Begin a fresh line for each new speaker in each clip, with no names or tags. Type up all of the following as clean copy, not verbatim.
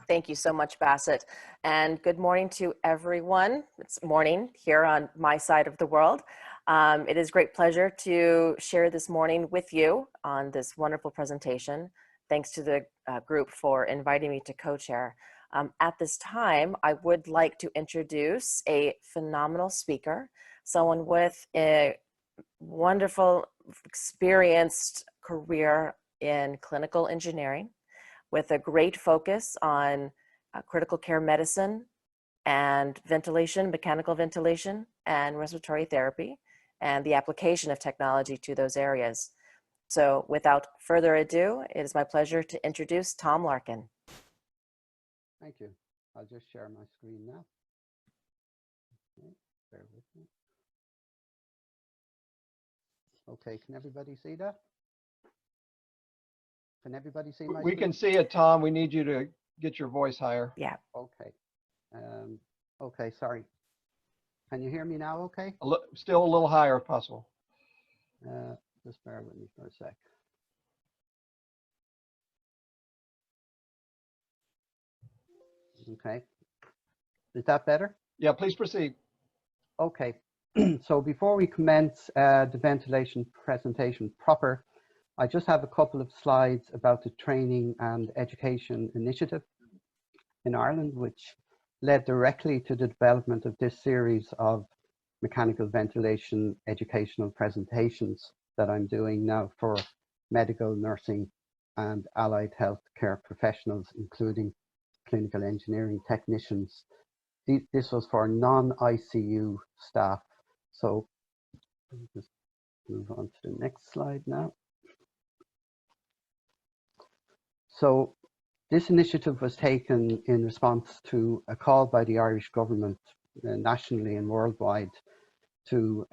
Thank you so much, Bassett. And good morning to everyone. It's morning here on my side of the world. It is a great pleasure to share this morning with you on this wonderful presentation. Thanks to the group for inviting me to co-chair. At this time, I would like to introduce a phenomenal speaker, someone with a wonderful, experienced career in clinical engineering, with a great focus on critical care medicine and ventilation, mechanical ventilation, and respiratory therapy, and the application of technology to those areas. So without further ado, it is my pleasure to introduce Tom Larkin.
Thank you. I'll just share my screen now. Okay, bear with me. Okay, can everybody see that? Can everybody see my
We
screen?
can see it, Tom. We need you to get your voice higher.
Yeah.
Okay. Okay, sorry. Can you hear me now okay?
Still a little higher if possible.
Just bear with me for a sec. Okay. Is that better?
Yeah, please proceed.
Okay. So before we commence the ventilation presentation proper, I just have a couple of slides about the training and education initiative in Ireland, which led directly to the development of this series of mechanical ventilation educational presentations that I'm doing now for medical, nursing, and allied health care professionals, including clinical engineering technicians. This was for non-ICU staff. So let me just move on to the next slide now. So this initiative was taken in response to a call by the Irish government nationally and worldwide to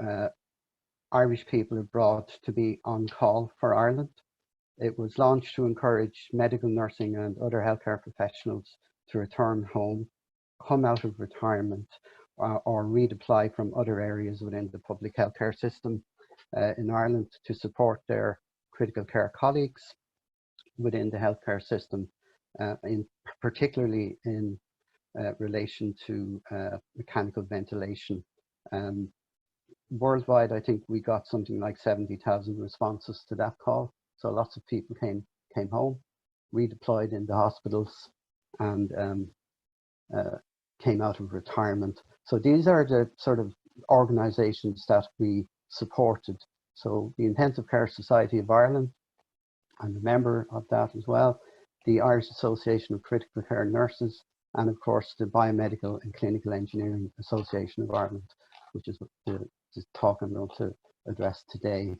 Irish people abroad to be on call for Ireland. It was launched to encourage medical, nursing, and other healthcare professionals to return home, come out of retirement, or redeploy from other areas within the public healthcare system in Ireland to support their critical care colleagues within the healthcare system, particularly in relation to mechanical ventilation. Worldwide, I think we got something like 70,000 responses to that call. So lots of people came home, redeployed in the hospitals, and came out of retirement. So these are the sort of organizations that we supported. So the Intensive Care Society of Ireland, I'm a member of that as well, the Irish Association of Critical Care Nurses, and of course the Biomedical and Clinical Engineering Association of Ireland, which is the talk I'm going to address today.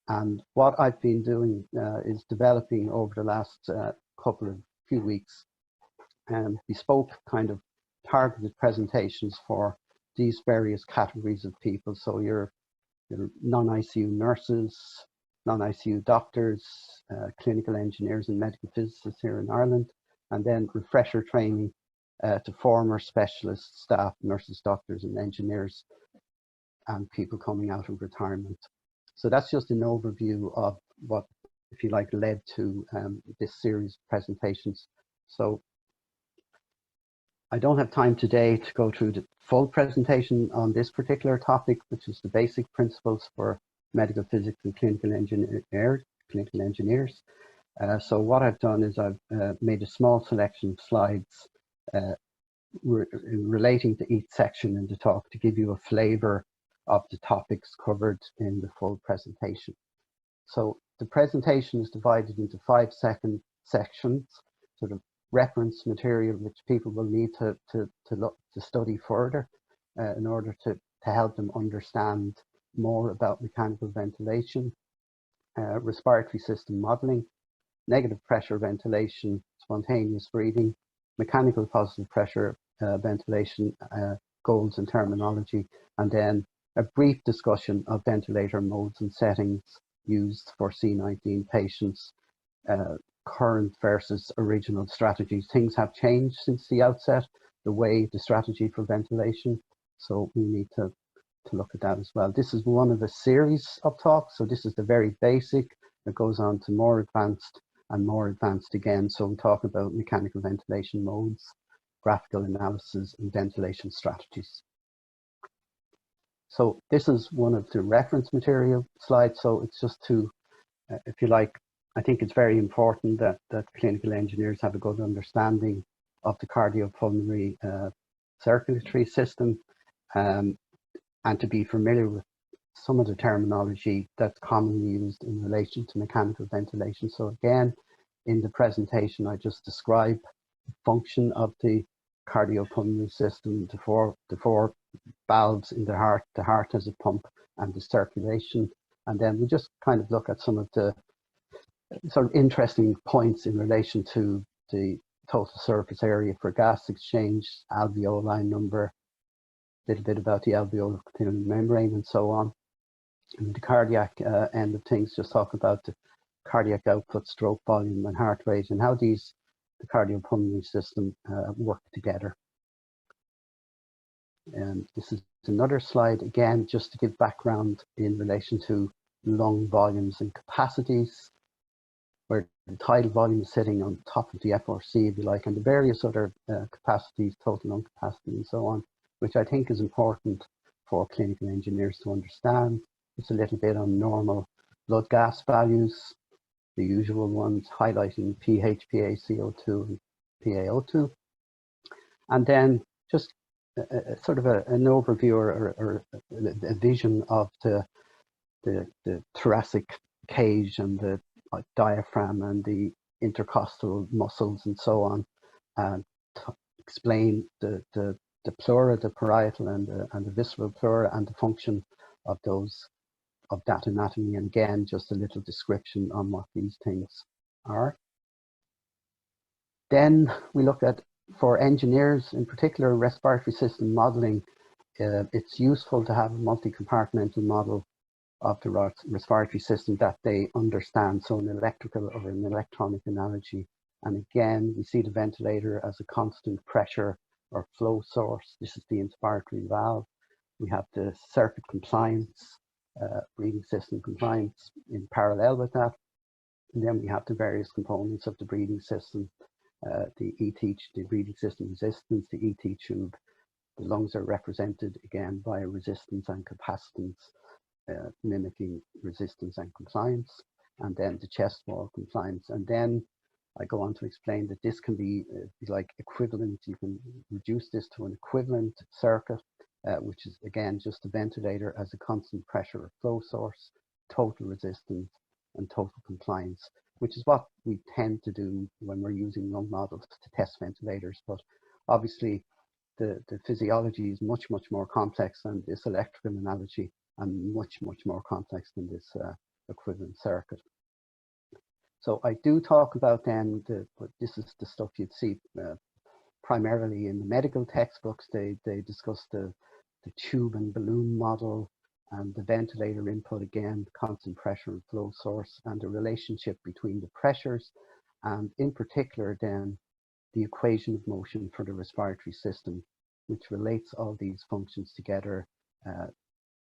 And what I've been doing is developing over the last few weeks bespoke kind of targeted presentations for these various categories of people. So your non-ICU nurses, non-ICU doctors, clinical engineers and medical physicists here in Ireland, and then refresher training to former specialist staff, nurses, doctors and engineers, and people coming out of retirement. So that's just an overview of what, if you like, led to this series of presentations. So I don't have time today to go through the full presentation on this particular topic, which is the basic principles for medical physics and clinical engineers. So what I've done is I've made a small selection of slides relating to each section in the talk to give you a flavor of the topics covered in the full presentation. So the presentation is divided into 5 sections, sort of reference material which people will need to study further in order to help them understand more about mechanical ventilation, respiratory system modeling, negative pressure ventilation, spontaneous breathing, mechanical positive pressure ventilation goals and terminology, and then a brief discussion of ventilator modes and settings used for C19 patients, current versus original strategies. Things have changed since the outset, the strategy for ventilation. So we need to look at that as well. This is one of a series of talks. So this is the very basic. It goes on to more advanced and more advanced again. So I'm talking about mechanical ventilation modes, graphical analysis, and ventilation strategies. So this is one of the reference material slides. So it's just to, if you like, I think it's very important that clinical engineers have a good understanding of the cardiopulmonary circulatory system, and to be familiar with some of the terminology that's commonly used in relation to mechanical ventilation. So again, in the presentation, I just describe the function of the cardiopulmonary system, the four valves in the heart as a pump, and the circulation. And then we just kind of look at some of the sort of interesting points in relation to the total surface area for gas exchange, alveoli number, a little bit about the alveolar membrane, and so on. And the cardiac end of things, just talk about the cardiac output, stroke volume, and heart rate, and how the cardiopulmonary system work together. And this is another slide, again, just to give background in relation to lung volumes and capacities, where the tidal volume is sitting on top of the FRC, if you like, and the various other capacities, total lung capacity, and so on, which I think is important for clinical engineers to understand. It's a little bit on normal blood gas values, the usual ones, highlighting pH, PaCO2, and PaO2. And then just sort of an overview or a vision of the thoracic cage and the diaphragm and the intercostal muscles and so on, and explain the pleura, the parietal and the visceral pleura, and the function of that anatomy. And again, just a little description on what these things are. Then we look at, for engineers in particular, respiratory system modeling. It's useful to have a multi-compartmental model of the respiratory system that they understand, so an electrical or an electronic analogy. And again, we see the ventilator as a constant pressure or flow source. This is the inspiratory valve. We have the circuit compliance, breathing system compliance in parallel with that. And then we have the various components of the breathing system, the ET, the breathing system resistance, the ET tube. The lungs are represented again by resistance and capacitance, mimicking resistance and compliance, and then the chest wall compliance. And then I go on to explain that this can be like equivalent. You can reduce this to an equivalent circuit, which is again just a ventilator as a constant pressure or flow source, total resistance, and total compliance, which is what we tend to do when we're using lung models to test ventilators. But obviously the physiology is much more complex than this electrical analogy, and much more complex than this equivalent circuit. So I do talk about then, but this is the stuff you'd see primarily in the medical textbooks. They discuss the tube and balloon model, and the ventilator input, again, constant pressure and flow source, and the relationship between the pressures, and in particular then the equation of motion for the respiratory system, which relates all these functions together,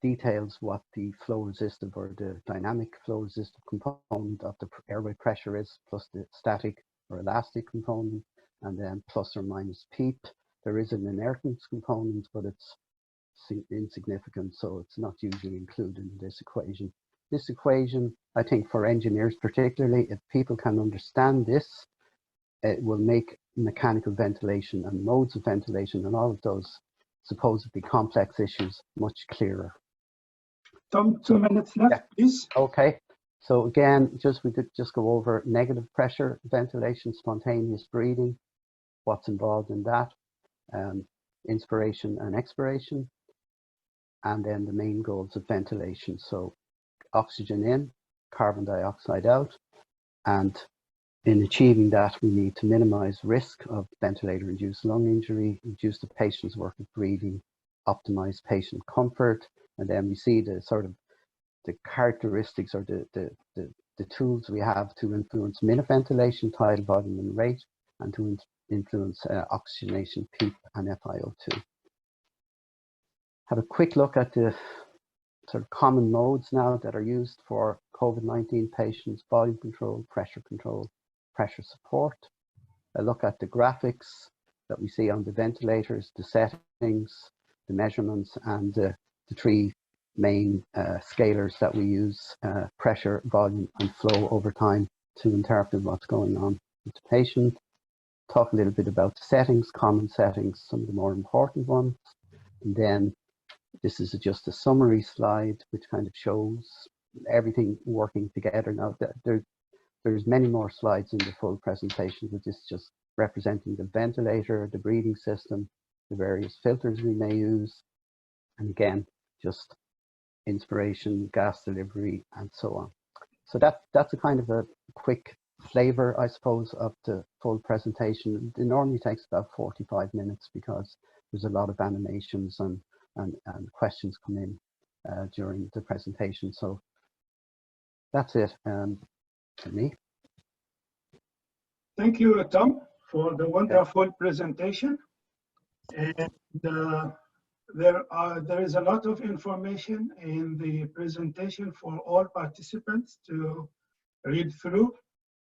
details what the flow resistive or the dynamic flow resistive component of the airway pressure is, plus the static or elastic component, and then plus or minus PEEP. There is an inertance component, but it's insignificant, so it's not usually included in this equation. This equation, I think for engineers particularly, if people can understand this, it will make mechanical ventilation and modes of ventilation and all of those supposedly complex issues much clearer.
Tom, 2 minutes left,
yeah.
Please.
Okay. So again, we could just go over negative pressure ventilation, spontaneous breathing, what's involved in that, inspiration and expiration, and then the main goals of ventilation. So oxygen in, carbon dioxide out, and in achieving that, we need to minimize risk of ventilator-induced lung injury, reduce the patient's work of breathing, optimize patient comfort, and then we see the sort of the characteristics or the tools we have to influence minute ventilation, tidal volume and rate, and to influence oxygenation, PEEP and FiO2. Have a quick look at the sort of common modes now that are used for COVID-19 patients: volume control, pressure control, pressure support, a look at the graphics that we see on the ventilators, the settings, the measurements, and the three main scalars that we use, pressure, volume, and flow over time to interpret what's going on with the patient. Talk a little bit about the settings, common settings, some of the more important ones. And then this is just a summary slide which kind of shows everything working together. Now, there's many more slides in the full presentation, but this is just representing the ventilator, the breathing system, the various filters we may use, and again, just inspiration, gas delivery, and so on. So that's a kind of a quick flavor, I suppose, of the full presentation. It normally takes about 45 minutes because there's a lot of animations and questions come in during the presentation. So that's it for me.
Thank you, Tom, for the wonderful presentation. And there is a lot of information in the presentation for all participants to read through.